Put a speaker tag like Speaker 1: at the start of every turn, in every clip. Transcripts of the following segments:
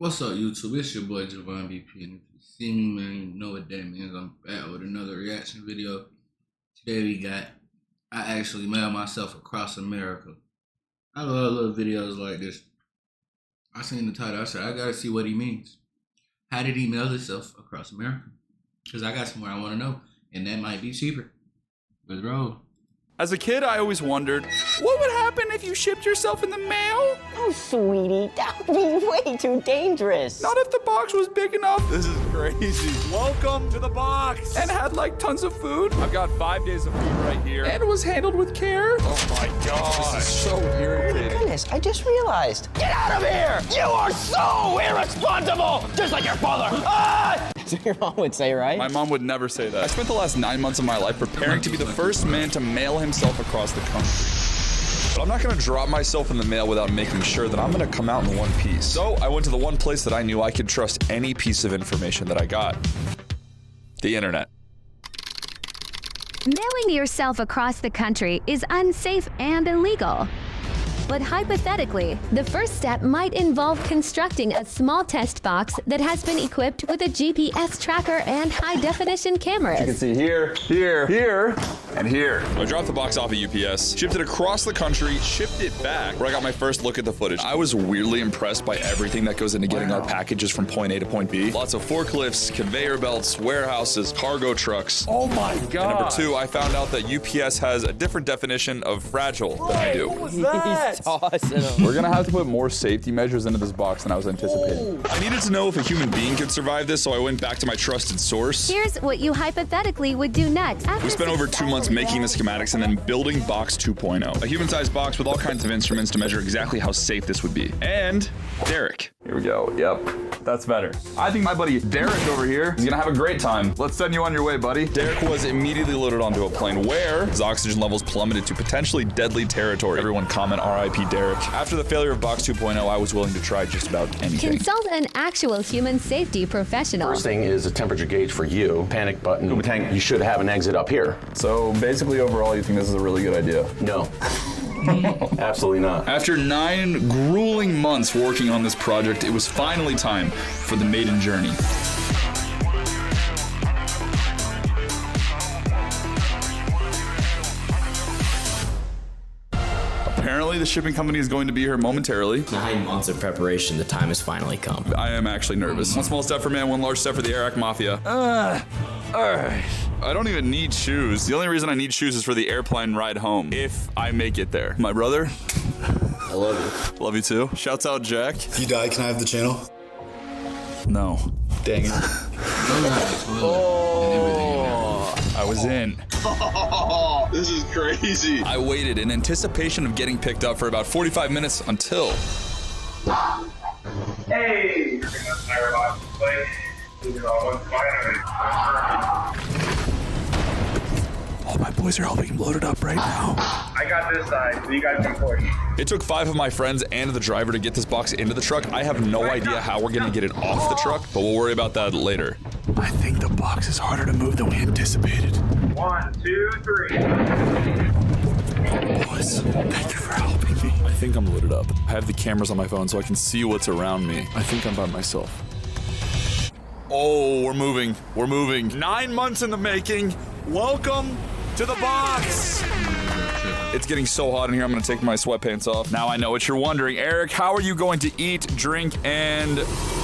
Speaker 1: What's up, YouTube? It's your boy Javon BP, and if you see me, man, you know what that means. I'm back with another reaction video. Today I actually mailed myself across America. I love little videos like this. I seen the title, I said, I gotta see what he means. How did he mail himself across America? Because I got somewhere I want to know, and that might be cheaper. Let's roll.
Speaker 2: As a kid, I always wondered, what would happen if you shipped yourself in the mail?
Speaker 3: Oh, sweetie, that would be way too dangerous.
Speaker 2: Not if the box was big enough.
Speaker 4: This is crazy. Welcome to the box.
Speaker 2: And had like tons of food. I've got 5 days of food right here. And it was handled with care.
Speaker 4: Oh my god. This is so irritating.
Speaker 3: Goodness, I just realized.
Speaker 5: Get out of here! You are so irresponsible! Just like your father! Ah!
Speaker 3: That's what your mom would say, right?
Speaker 2: My mom would never say that. I spent the last 9 months of my life preparing to be the first man to mail himself across the country.
Speaker 4: But I'm not gonna drop myself in the mail without making sure that I'm gonna come out in one piece. So I went to the one place that I knew I could trust any piece of information that I got. The internet.
Speaker 6: Mailing yourself across the country is unsafe and illegal. But hypothetically, the first step might involve constructing a small test box that has been equipped with a GPS tracker and high-definition cameras.
Speaker 4: You can see here, here, and here. I dropped the box off at UPS, shipped it across the country, shipped it back, where I got my first look at the footage. I was weirdly impressed by everything that goes into getting our packages from point A to point B. Lots of forklifts, conveyor belts, warehouses, cargo trucks.
Speaker 2: Oh my god.
Speaker 4: And number two, I found out that UPS has a different definition of fragile than I do.
Speaker 2: What was that?
Speaker 3: Awesome.
Speaker 4: We're gonna have to put more safety measures into this box than I was anticipating. I needed to know if a human being could survive this, so I went back to my trusted source.
Speaker 6: Here's what you hypothetically would do next.
Speaker 4: We spent over 2 months making the schematics and then building Box 2.0. A human-sized box with all kinds of instruments to measure exactly how safe this would be. And Derek. Here we go, yep. That's better. I think my buddy Derek over here is gonna have a great time. Let's send you on your way, buddy. Derek was immediately loaded onto a plane where his oxygen levels plummeted to potentially deadly territory. Everyone comment RIP Derek. After the failure of Box 2.0, I was willing to try just about anything.
Speaker 6: Consult an actual human safety professional.
Speaker 7: First thing is a temperature gauge for you. Panic button. Scuba tank. You should have an exit up here.
Speaker 4: So basically, overall, you think this is a really good idea?
Speaker 7: No. Absolutely not.
Speaker 4: After 9 grueling months working on this project, it was finally time for the maiden journey. Apparently, the shipping company is going to be here momentarily.
Speaker 8: 9 months of preparation, the time has finally come.
Speaker 4: I am actually nervous. One small step for man, one large step for the Arak Mafia. I don't even need shoes. The only reason I need shoes is for the airplane ride home, if I make it there. My brother,
Speaker 8: I love you.
Speaker 4: love you too. Shouts out Jack.
Speaker 9: If you die, can I have the channel?
Speaker 4: No.
Speaker 9: Dang it.
Speaker 4: I was in.
Speaker 9: This is crazy.
Speaker 4: I waited in anticipation of getting picked up for about 45 minutes until...
Speaker 10: Hey!
Speaker 4: All my boys are helping him load it up right now.
Speaker 10: I got this side, so you guys can push.
Speaker 4: It took 5 of my friends and the driver to get this box into the truck. I have no idea how we're gonna get it off the truck, but we'll worry about that later.
Speaker 9: I think the box is harder to move than we anticipated.
Speaker 10: 1, 2, 3.
Speaker 9: Boys, thank you for helping me.
Speaker 4: I think I'm loaded up. I have the cameras on my phone so I can see what's around me. I think I'm by myself. Oh, we're moving. We're moving. 9 months in the making. Welcome to the box. It's getting so hot in here, I'm gonna take my sweatpants off. Now I know what you're wondering. Eric, how are you going to eat, drink, and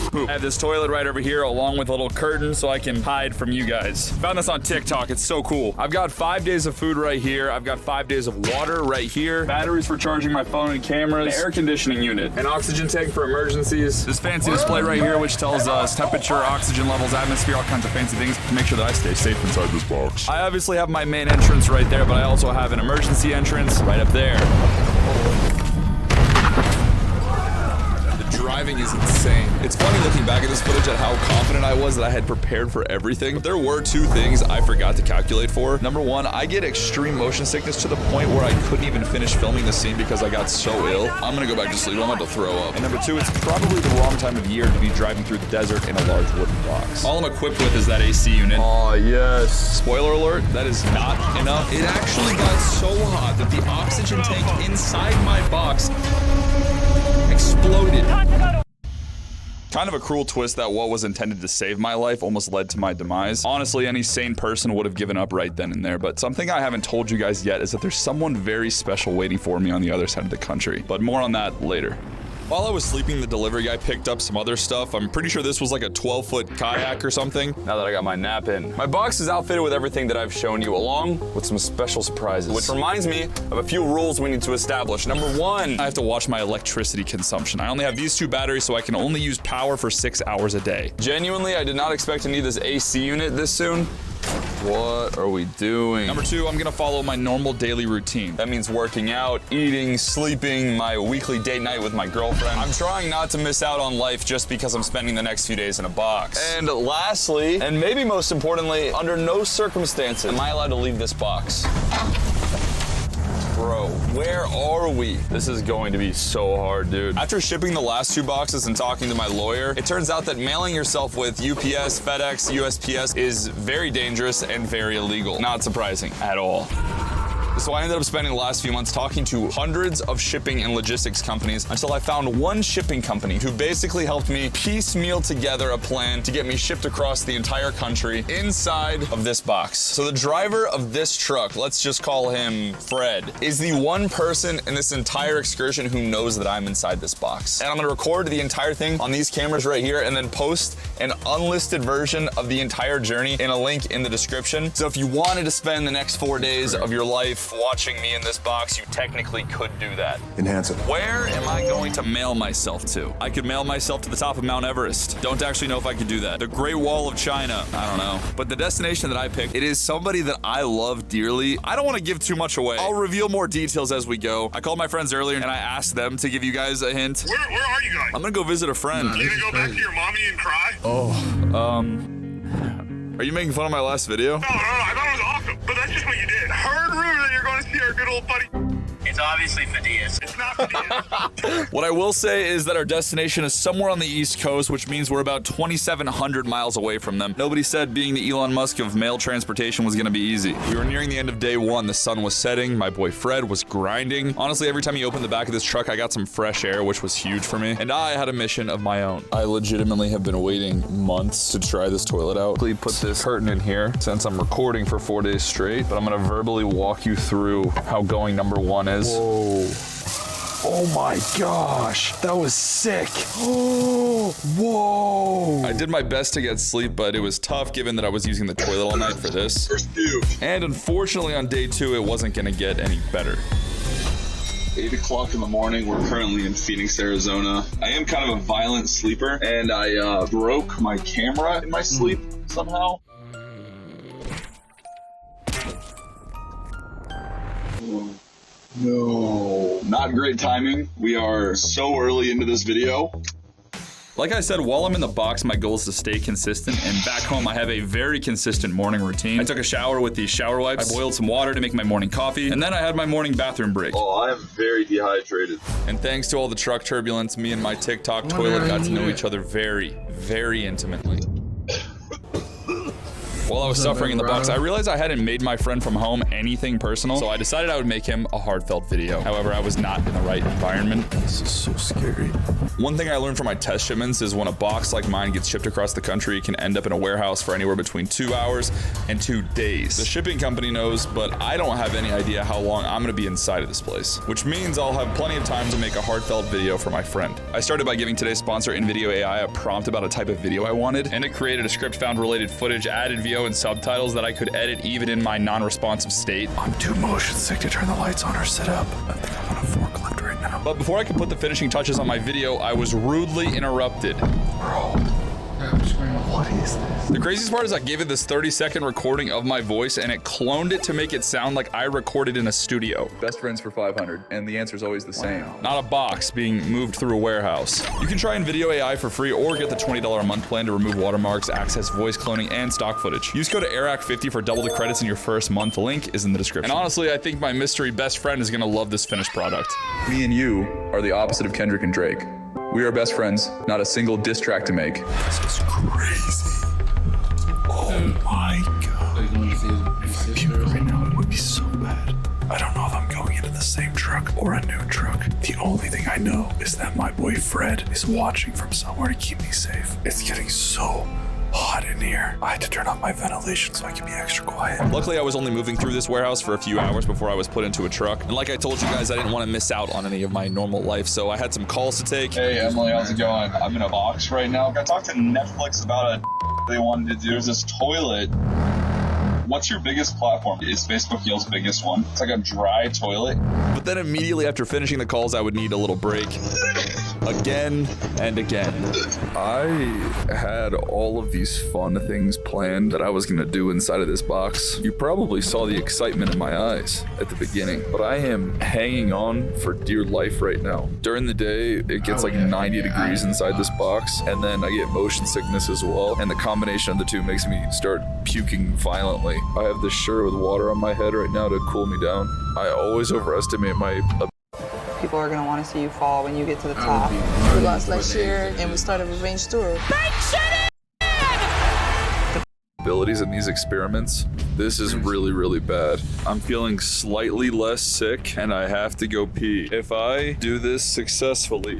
Speaker 4: poop? I have this toilet right over here along with a little curtain so I can hide from you guys. Found this on TikTok, it's so cool. I've got 5 days of food right here. I've got 5 days of water right here. Batteries for charging my phone and cameras. An air conditioning unit. An oxygen tank for emergencies. This fancy display right here which tells us temperature, oxygen levels, atmosphere, all kinds of fancy things to make sure that I stay safe inside this box. I obviously have my main entrance right there, but I also have an emergency entrance right up there. The driving is insane. It's funny looking back at this footage at how confident I was that I had prepared for everything. But there were 2 things I forgot to calculate for. Number 1, I get extreme motion sickness to the point where I couldn't even finish filming the scene because I got so ill. I'm gonna go back to sleep. I'm about to throw up. And number 2, it's probably the wrong time of year to be driving through the desert in a large wooden box. All I'm equipped with is that AC unit. Oh, yes. Spoiler alert, that is not enough. It actually got so hot that the oxygen tank inside my box exploded.
Speaker 2: Kind of a cruel twist that what was intended to save my life almost led to my demise. Honestly, any sane person would have given up right then and there, but something I haven't told you guys yet is that there's someone very special waiting for me on the other side of the country. But more on that later. While I was sleeping, the delivery guy picked up some other stuff. I'm pretty sure this was like a 12-foot kayak or something. Now that I got my nap in. My box is outfitted with everything that I've shown you, along with some special surprises. Which reminds me of a few rules we need to establish. Number 1, I have to watch my electricity consumption. I only have these 2 batteries, so I can only use power for 6 hours a day. Genuinely, I did not expect to need this AC unit this soon. What are we doing? Number 2, I'm gonna follow my normal daily routine. That means working out, eating, sleeping, my weekly date night with my girlfriend. I'm trying not to miss out on life just because I'm spending the next few days in a box. And lastly, and maybe most importantly, under no circumstances am I allowed to leave this box. Bro, where are we? This is going to be so hard, dude. After shipping the last 2 boxes and talking to my lawyer, it turns out that mailing yourself with UPS, FedEx, USPS is very dangerous and very illegal. Not surprising at all. So I ended up spending the last few months talking to hundreds of shipping and logistics companies until I found one shipping company who basically helped me piecemeal together a plan to get me shipped across the entire country inside of this box. So the driver of this truck, let's just call him Fred, is the one person in this entire excursion who knows that I'm inside this box. And I'm gonna record the entire thing on these cameras right here and then post an unlisted version of the entire journey in a link in the description. So if you wanted to spend the next 4 days of your life watching me in this box, you technically could do that.
Speaker 9: Enhance it.
Speaker 2: Where am I going to mail myself to? I could mail myself to the top of Mount Everest. Don't actually know if I could do that. The Great Wall of China. I don't know. But the destination that I picked, it is somebody that I love dearly. I don't want to give too much away. I'll reveal more details as we go. I called my friends earlier and I asked them to give you guys a hint.
Speaker 11: Where are you guys?
Speaker 2: I'm gonna go visit a friend.
Speaker 11: You gonna go back to your mommy and cry?
Speaker 2: Are you making fun of my last video?
Speaker 11: No, I thought it was awesome, but that's just what you did. Heard rumor that you're going to see our good old buddy. It's obviously Phidias. It's not Phidias.
Speaker 2: What I will say is that our destination is somewhere on the East Coast, which means we're about 2,700 miles away from them. Nobody said being the Elon Musk of mail transportation was gonna be easy. We were nearing the end of day 1. The sun was setting. My boy Fred was grinding. Honestly, every time you opened the back of this truck, I got some fresh air, which was huge for me. And I had a mission of my own. I legitimately have been waiting months to try this toilet out. Please put this curtain in here since I'm recording for 4 days straight, but I'm gonna verbally walk you through how going number 1 is.
Speaker 4: Whoa. Oh my gosh, that was sick. Oh, whoa.
Speaker 2: I did my best to get sleep, but it was tough given that I was using the toilet all night for this. And unfortunately on day 2, it wasn't gonna get any better. 8 o'clock in the morning. We're currently in Phoenix, Arizona. I am kind of a violent sleeper, and I broke my camera in my sleep somehow. No, not great timing. We are so early into this video. Like I said, while I'm in the box, my goal is to stay consistent, and back home I have a very consistent morning routine. I took a shower with these shower wipes, I boiled some water to make my morning coffee, and then I had my morning bathroom break. Oh, I am very dehydrated. And thanks to all the truck turbulence, me and my TikTok toilet got to know each other very, very intimately. While I was suffering in the box, I realized I hadn't made my friend from home anything personal, so I decided I would make him a heartfelt video. However, I was not in the right environment.
Speaker 4: This is so scary.
Speaker 2: One thing I learned from my test shipments is when a box like mine gets shipped across the country, it can end up in a warehouse for anywhere between 2 hours and 2 days. The shipping company knows, but I don't have any idea how long I'm gonna be inside of this place, which means I'll have plenty of time to make a heartfelt video for my friend. I started by giving today's sponsor, InVideo AI, a prompt about a type of video I wanted, and it created a script found related footage, added VO and subtitles that I could edit even in my non-responsive state.
Speaker 4: I'm too motion sick to turn the lights on or sit up. I think I'm on a forklift right now.
Speaker 2: But before I could put the finishing touches on my video, I was rudely interrupted.
Speaker 4: Bro. What is this?
Speaker 2: The craziest part is I gave it this 30-second recording of my voice and it cloned it to make it sound like I recorded in a studio. Best friends for 500, and the answer is always the same. Not a box being moved through a warehouse. You can try InVideo AI for free or get the $20 a month plan to remove watermarks, access voice cloning, and stock footage. Use code AIRAC50 for double the credits in your first month. The link is in the description. And honestly, I think my mystery best friend is gonna love this finished product. Me and you are the opposite of Kendrick and Drake. We are best friends, not a single diss track to make.
Speaker 4: This is crazy. Oh my god. If I puke right now, it would be so bad. I don't know if I'm going into
Speaker 9: the same truck or a new truck. The only thing I know is that my boy Fred is watching from somewhere to keep me safe. It's getting so hot in here. I had to turn off my ventilation so I can be extra quiet.
Speaker 2: Luckily, I was only moving through this warehouse for a few hours before I was put into a truck. And like I told you guys, I didn't want to miss out on any of my normal life, so I had some calls to take.
Speaker 12: Hey, Emily, how's it going? I'm in a box right now. I talked to Netflix about they wanted to do. There's this toilet. What's your biggest platform? Is Facebook Yale's biggest one? It's like a dry toilet.
Speaker 2: But then immediately after finishing the calls, I would need a little break. Again and again.
Speaker 4: I had all of these fun things planned that I was gonna do inside of this box. You probably saw the excitement in my eyes at the beginning, but I am hanging on for dear life right now. During the day, it gets like 90 degrees inside this box, and then I get motion sickness as well, and the combination of the two makes me start puking violently. I have this shirt with water on my head right now to cool me down. I always overestimate my
Speaker 13: People are going to want to see you fall when you get to the top. We lost last year and we started Revenge Tour.
Speaker 4: abilities in these experiments. This is really, really bad. I'm feeling slightly less sick and I have to go pee. If I do this successfully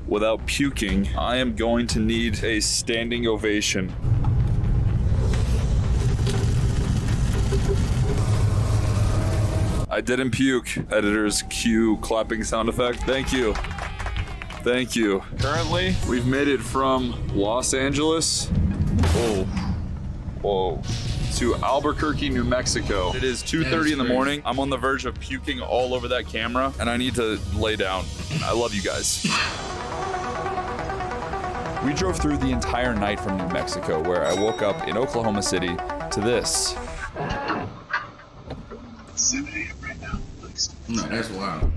Speaker 4: without puking, I am going to need a standing ovation. I didn't puke. Editors, cue clapping sound effect. Thank you. Thank you. Currently, we've made it from Los Angeles, whoa, to Albuquerque, New Mexico. It is 2:30 in the morning. I'm on the verge of puking all over that camera, and I need to lay down. I love you guys.
Speaker 2: We drove through the entire night from New Mexico, where I woke up in Oklahoma City to this.
Speaker 1: No, that's wild.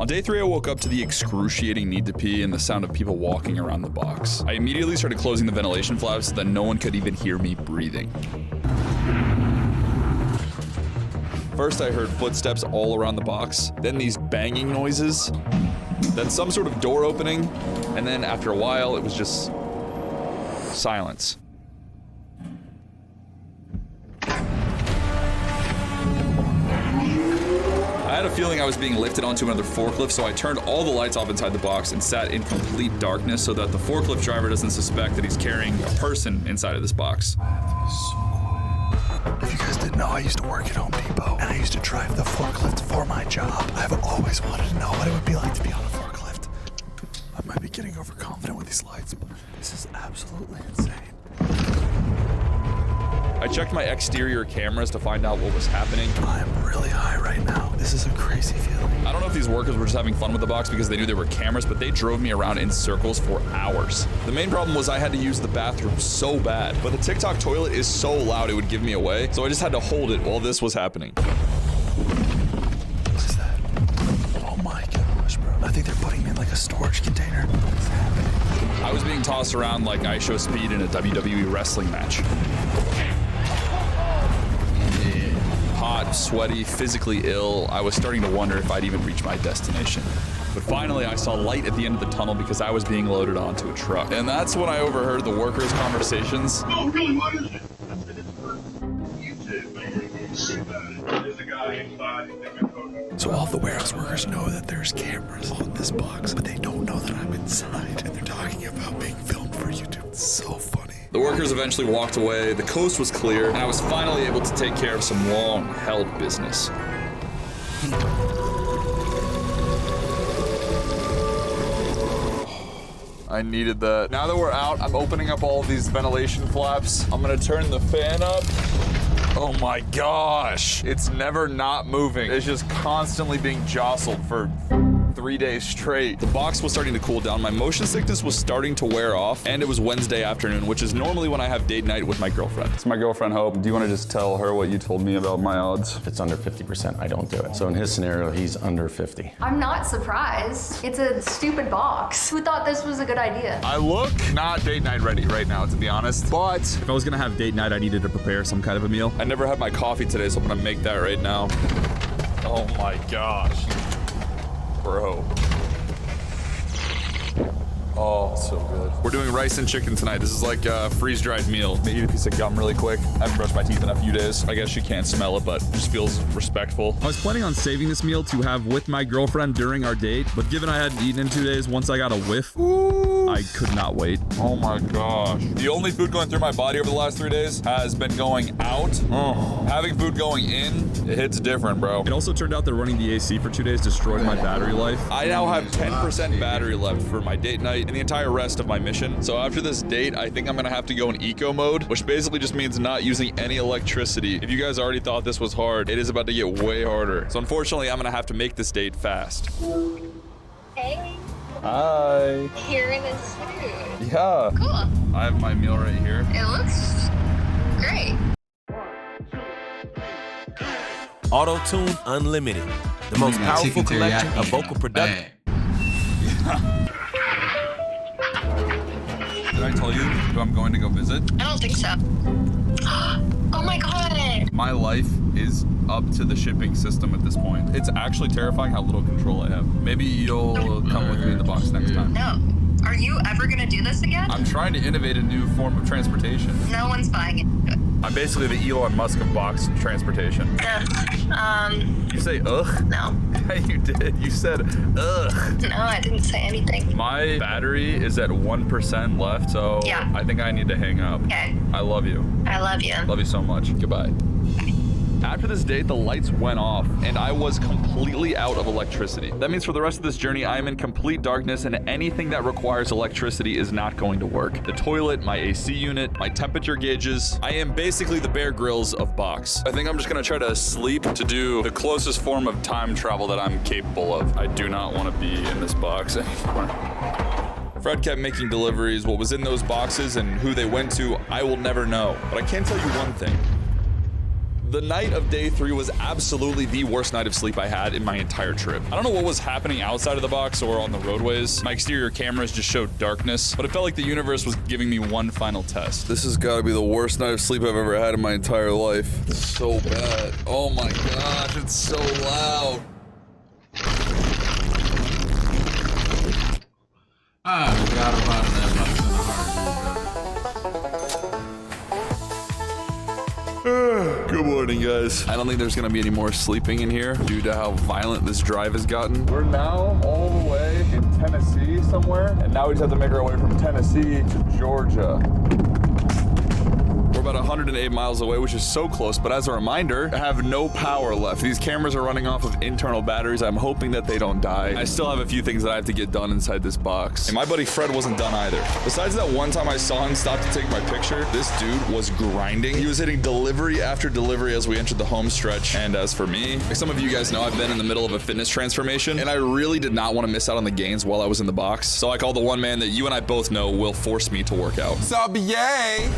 Speaker 2: On day 3, I woke up to the excruciating need to pee and the sound of people walking around the box. I immediately started closing the ventilation flaps so that no one could even hear me breathing. First, I heard footsteps all around the box, then these banging noises, then some sort of door opening, and then after a while, it was just silence. I had a feeling I was being lifted onto another forklift, so I turned all the lights off inside the box and sat in complete darkness so that the forklift driver doesn't suspect that he's carrying a person inside of this box.
Speaker 9: If you guys didn't know, I used to work at Home Depot, and I used to drive the forklift for my job. I've always wanted to know what it would be like to be on a forklift. I might be getting overconfident with these lights, but this is absolutely insane.
Speaker 2: I checked my exterior cameras to find out what was happening.
Speaker 9: I'm really high right now. This is a crazy feeling.
Speaker 2: I don't know if these workers were just having fun with the box because they knew there were cameras, but they drove me around in circles for hours. The main problem was I had to use the bathroom so bad, but the TikTok toilet is so loud it would give me away, so I just had to hold it while this was happening.
Speaker 9: What is that? Oh my gosh, bro. I think they're putting me in like a storage container. What's happening?
Speaker 2: I was being tossed around like I Show Speed in a WWE wrestling match. Hot, sweaty, physically ill, I was starting to wonder if I'd even reach my destination. But finally, I saw light at the end of the tunnel because I was being loaded onto a truck. And that's when I overheard the workers' conversations.
Speaker 11: Oh, really? What is it?
Speaker 9: So all the warehouse workers know that there's cameras on this box, but they don't know that I'm inside, and they're talking about being filmed for YouTube. It's so funny.
Speaker 2: The workers eventually walked away, the coast was clear, and I was finally able to take care of some long-held business.
Speaker 4: I needed that. Now that we're out, I'm opening up all of these ventilation flaps. I'm gonna turn the fan up. Oh my gosh. It's never not moving. It's just constantly being jostled for 3 days straight.
Speaker 2: The box was starting to cool down, my motion sickness was starting to wear off, and it was Wednesday afternoon, which is normally when I have date night with my girlfriend.
Speaker 4: It's my girlfriend, Hope. Do you want to just tell her what you told me about my odds?
Speaker 7: If it's under 50%, I don't do it. So in his scenario, he's under 50.
Speaker 14: I'm not surprised. It's a stupid box. Who thought this was a good idea?
Speaker 4: I look not date night ready right now, to be honest. But if I was gonna have date night, I needed to prepare some kind of a meal. I never had my coffee today, so I'm gonna make that right now. Oh my gosh. Bro. Oh, So good. We're doing rice and chicken tonight. This is like a freeze-dried meal. Maybe eat a piece of gum really quick. I haven't brushed my teeth in a few days. I guess she can't smell it, but it just feels respectful. I was planning on saving this meal to have with my girlfriend during our date, but given I hadn't eaten in 2 days, once I got a whiff, I could not wait. Oh my gosh. The only food going through my body over the last 3 days has been going out. Having food going in, it hits different, bro. It also turned out that running the AC for 2 days destroyed my battery life. I now have 10% battery left for my date night and the entire rest of my mission. So after this date, I think I'm gonna have to go in eco mode, which basically just means not using any electricity. If you guys already thought this was hard, it is about to get way harder. So unfortunately, I'm gonna have to make this date fast.
Speaker 15: Hey.
Speaker 4: Hi.
Speaker 15: Here in this food.
Speaker 4: Yeah.
Speaker 15: Cool.
Speaker 4: I have my meal right here.
Speaker 15: It looks great.
Speaker 16: Auto-Tune Unlimited, the most powerful collection of vocal production.
Speaker 4: Did I tell you who I'm going to go visit?
Speaker 15: I don't think so. Oh my god.
Speaker 4: My life is up to the shipping system at this point. It's actually terrifying how little control I have. Maybe you'll come with me in the box next time.
Speaker 15: No. Are you ever gonna do this again?
Speaker 4: I'm trying to innovate a new form of transportation.
Speaker 15: No one's buying it.
Speaker 4: I'm basically the Elon Musk of box transportation. You say ugh?
Speaker 15: No.
Speaker 4: Yeah, you did. You said ugh.
Speaker 15: No, I didn't say anything.
Speaker 4: My battery is at 1% left, so
Speaker 15: yeah.
Speaker 4: I think I need to hang up.
Speaker 15: Okay.
Speaker 4: I love you.
Speaker 15: I love you.
Speaker 4: Love you so much. Goodbye. After this date, the lights went off and I was completely out of electricity. That means for the rest of this journey, I am in complete darkness and anything that requires electricity is not going to work. The toilet, my AC unit, my temperature gauges. I am basically the Bear Grylls of box. I think I'm just gonna try to sleep to do the closest form of time travel that I'm capable of. I do not want to be in this box anymore. Fred kept making deliveries. What was in those boxes and who they went to, I will never know. But I can tell you one thing. The night of day 3 was absolutely the worst night of sleep I had in my entire trip. I don't know what was happening outside of the box or on the roadways. My exterior cameras just showed darkness, but it felt like the universe was giving me one final test. This has got to be the worst night of sleep I've ever had in my entire life. It's so bad. Oh my gosh, it's so loud.
Speaker 1: I forgot about that.
Speaker 4: Good morning, guys. I don't think there's gonna be any more sleeping in here due to how violent this drive has gotten. We're now all the way in Tennessee somewhere, and now we just have to make our way from Tennessee to Georgia. We're about 108 miles away, which is so close, but as a reminder, I have no power left. These cameras are running off of internal batteries. I'm hoping that they don't die. I still have a few things that I have to get done inside this box. And my buddy Fred wasn't done either. Besides that one time I saw him stop to take my picture, this dude was grinding. He was hitting delivery after delivery as we entered the home stretch. And as for me, like some of you guys know, I've been in the middle of a fitness transformation, and I really did not want to miss out on the gains while I was in the box. So I called the one man that you and I both know will force me to work out. What's up, yay?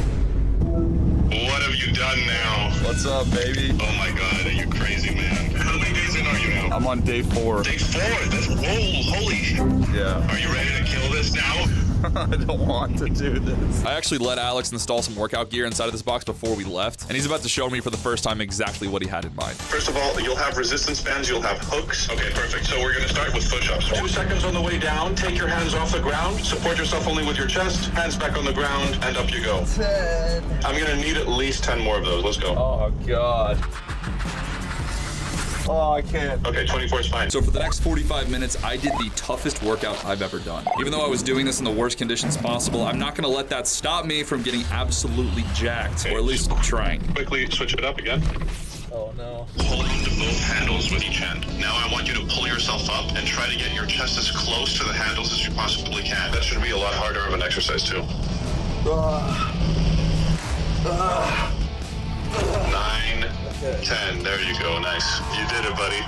Speaker 11: What have you done now?
Speaker 4: What's up, baby?
Speaker 11: Oh my god, are you crazy, man? How many days in are you now?
Speaker 4: I'm on day 4.
Speaker 11: Day 4? That's holy shit.
Speaker 4: Yeah.
Speaker 11: Are you ready to kill this now?
Speaker 4: I don't want to do this. I actually let Alex install some workout gear inside of this box before we left, and he's about to show me for the first time exactly what he had in mind.
Speaker 11: First of all, you'll have resistance bands, you'll have hooks. Okay, perfect. So we're gonna start with push-ups. 2 seconds on the way down, take your hands off the ground, support yourself only with your chest, hands back on the ground, and up you go. 10. I'm gonna need at least 10 more of those. Let's go.
Speaker 4: Oh, God. Oh, I can't.
Speaker 11: Okay, 24 is fine.
Speaker 4: So for the next 45 minutes, I did the toughest workout I've ever done. Even though I was doing this in the worst conditions possible, I'm not gonna let that stop me from getting absolutely jacked, or at least trying.
Speaker 11: Quickly switch it up again.
Speaker 4: Oh no.
Speaker 11: Hold on to both handles with each hand. Now I want you to pull yourself up and try to get your chest as close to the handles as you possibly can. That should be a lot harder of an exercise too. 9, 10, there you go, nice. You did it, buddy.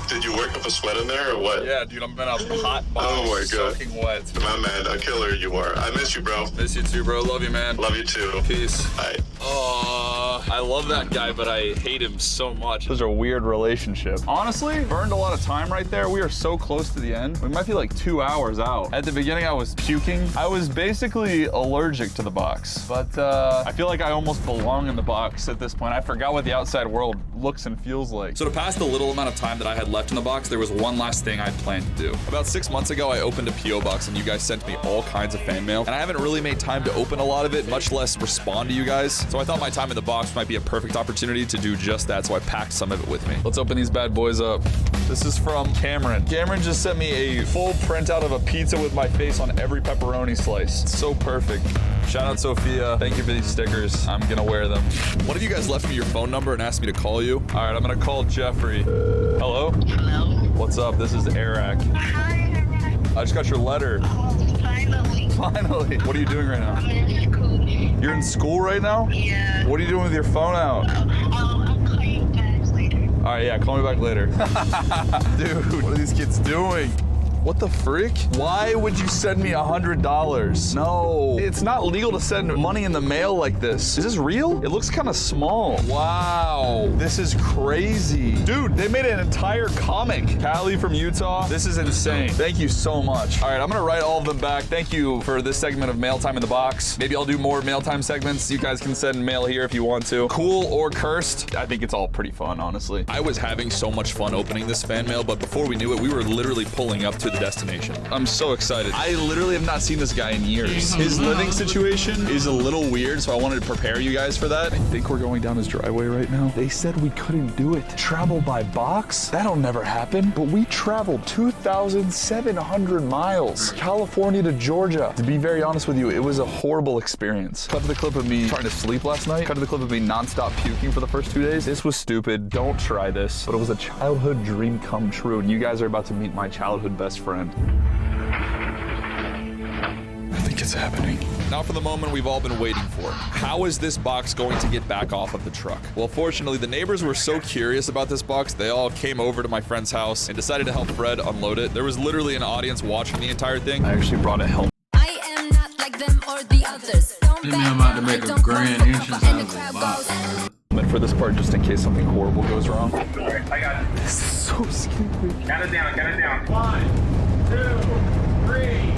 Speaker 11: Did you work up a sweat in there or what?
Speaker 4: Yeah, dude, I'm in a hot box.
Speaker 11: Oh my god.
Speaker 4: Soaking wet.
Speaker 11: My man, a killer you are. I miss you, bro.
Speaker 4: Miss you too, bro. Love you, man.
Speaker 11: Love you too.
Speaker 4: Peace.
Speaker 11: Bye.
Speaker 2: Oh, I love that guy, but I hate him so much. This is a weird relationship. Honestly, burned a lot of time right there. We are so close to the end. We might be like 2 hours out. At the beginning, I was puking. I was basically allergic to the box, but I feel like I almost belong in the box at this point. I forgot what the outside world looks and feels like. So to pass the little amount of time that I had left in the box, there was one last thing I planned to do. About 6 months ago, I opened a P.O. box and you guys sent me all kinds of fan mail, and I haven't really made time to open a lot of it, much less respond to you guys. So I thought my time in the box might be a perfect opportunity to do just that, so I packed some of it with me. Let's open these bad boys up. This is from Cameron. Cameron just sent me a full printout of a pizza with my face on every pepperoni slice. It's so perfect. Shout out Sophia. Thank you for these stickers. I'm gonna wear them. One of you guys left me your phone number and asked me to call you. All right, I'm gonna call Jeffrey. Hello?
Speaker 15: Hello?
Speaker 2: What's up? This is Eric.
Speaker 15: Hi, Eric.
Speaker 2: I just got your letter.
Speaker 15: Oh, finally.
Speaker 2: Finally. What are you doing right now?
Speaker 15: I'm in school.
Speaker 2: You're in school right now?
Speaker 15: Yeah.
Speaker 2: What are you doing with your phone out?
Speaker 15: I'll call you back later.
Speaker 2: All right, yeah, call me back later. Dude, what are these kids doing? What the frick? Why would you send me $100? No, it's not legal to send money in the mail like this. Is this real? It looks kind of small. Wow, this is crazy. Dude, they made an entire comic. Callie from Utah, this is insane. Thank you so much. All right, I'm gonna write all of them back. Thank you for this segment of Mail Time in the Box. Maybe I'll do more Mail Time segments. You guys can send mail here if you want to. Cool or cursed, I think it's all pretty fun, honestly. I was having so much fun opening this fan mail, but before we knew it, we were literally pulling up to the destination. I'm so excited. I literally have not seen this guy in years. His living situation is a little weird, so I wanted to prepare you guys for that. I think we're going down his driveway right now. They said we couldn't do it. Travel by box? That'll never happen. But we traveled 2,700 miles. California to Georgia. To be very honest with you, it was a horrible experience. Cut to the clip of me trying to sleep last night. Cut to the clip of me nonstop puking for the first 2 days. This was stupid. Don't try this. But it was a childhood dream come true, and you guys are about to meet my childhood best friend.
Speaker 9: I think it's happening.
Speaker 2: Now for the moment we've all been waiting for. How is this box going to get back off of the truck? Well, fortunately, the neighbors were so curious about this box, they all came over to my friend's house and decided to help Fred unload it. There was literally an audience watching the entire thing. I actually brought a helmet.
Speaker 6: I am not like them or the others.
Speaker 1: I'm about to make a grand entrance out of the box.
Speaker 2: For this part, just in case something horrible goes wrong.
Speaker 10: Alright, I got it.
Speaker 9: This is so scary.
Speaker 10: Count it down, count it down. 1, 2, 3.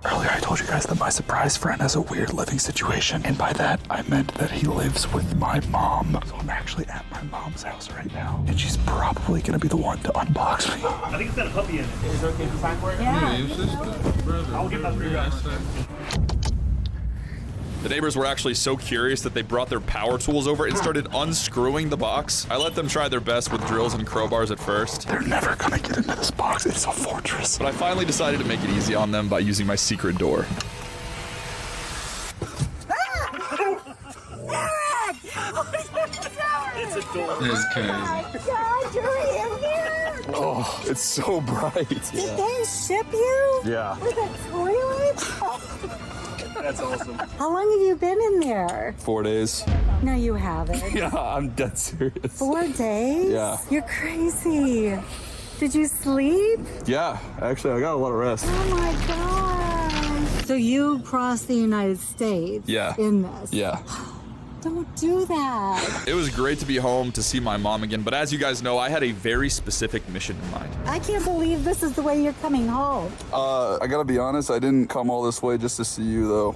Speaker 9: Earlier I told you guys that my surprise friend has a weird living situation, and by that I meant that he lives with my mom. So I'm actually at my mom's house right now, and she's probably gonna be the one to unbox me.
Speaker 10: I think it's got a puppy in it. Is it okay to sign for it?
Speaker 1: Yeah, your sister, brother.
Speaker 10: I'll get my $3.
Speaker 2: The neighbors were actually so curious that they brought their power tools over and started unscrewing the box. I let them try their best with drills and crowbars at first.
Speaker 9: They're never gonna get into this box. It's a fortress.
Speaker 2: But I finally decided to make it easy on them by using my secret door.
Speaker 10: It's a door.
Speaker 1: That's crazy.
Speaker 3: God, you're in here!
Speaker 2: Oh, it's so bright.
Speaker 3: Did they ship you?
Speaker 2: Yeah.
Speaker 3: With a toilet?
Speaker 10: That's awesome.
Speaker 3: How long have you been in there?
Speaker 2: 4 days.
Speaker 3: No, you haven't.
Speaker 2: Yeah, I'm dead serious.
Speaker 3: 4 days?
Speaker 2: Yeah.
Speaker 3: You're crazy. Did you sleep?
Speaker 2: Yeah, actually, I got a lot of rest.
Speaker 3: Oh my God. So you crossed the United States
Speaker 2: Yeah.
Speaker 3: in this?
Speaker 2: Yeah.
Speaker 3: Don't do that.
Speaker 2: It was great to be home to see my mom again, but as you guys know, I had a very specific mission in mind.
Speaker 3: I can't believe this is the way you're coming home.
Speaker 2: I gotta be honest, I didn't come all this way just to see you, though.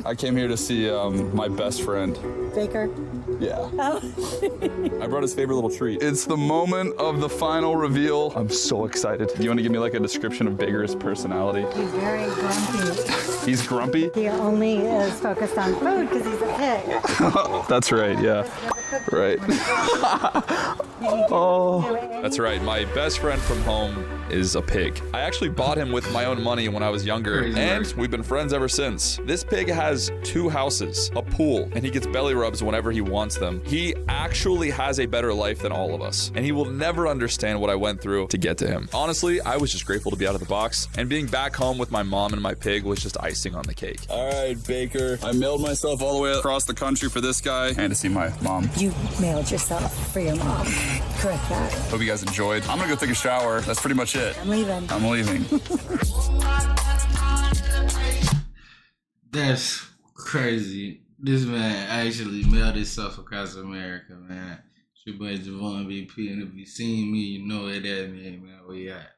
Speaker 2: I came here to see my best friend.
Speaker 3: Baker?
Speaker 2: Yeah.
Speaker 3: Oh.
Speaker 2: I brought his favorite little treat. It's the moment of the final reveal. I'm so excited. You want to give me like a description of Baker's personality?
Speaker 3: He's very grumpy.
Speaker 2: He's grumpy?
Speaker 3: He only is focused on food because he's a pig.
Speaker 2: That's right, yeah. Right. Oh. That's right, my best friend from home is a pig. I actually bought him with my own money when I was younger, and we've been friends ever since. This pig has 2 houses, a pool, and he gets belly rubs whenever he wants them. He actually has a better life than all of us, and he will never understand what I went through to get to him. Honestly, I was just grateful to be out of the box, and being back home with my mom and my pig was just icing on the cake. All right, Baker, I mailed myself all the way across the country for this guy and to see my mom.
Speaker 3: You mailed yourself for your mom. Correct that.
Speaker 2: Hope you guys enjoyed. I'm gonna go take a shower. That's pretty much it.
Speaker 3: I'm leaving.
Speaker 2: I'm leaving.
Speaker 1: That's crazy. This man actually mailed himself across America, man. It's your boy Javon BP, and if you seen me, you know what that mean, man. We at.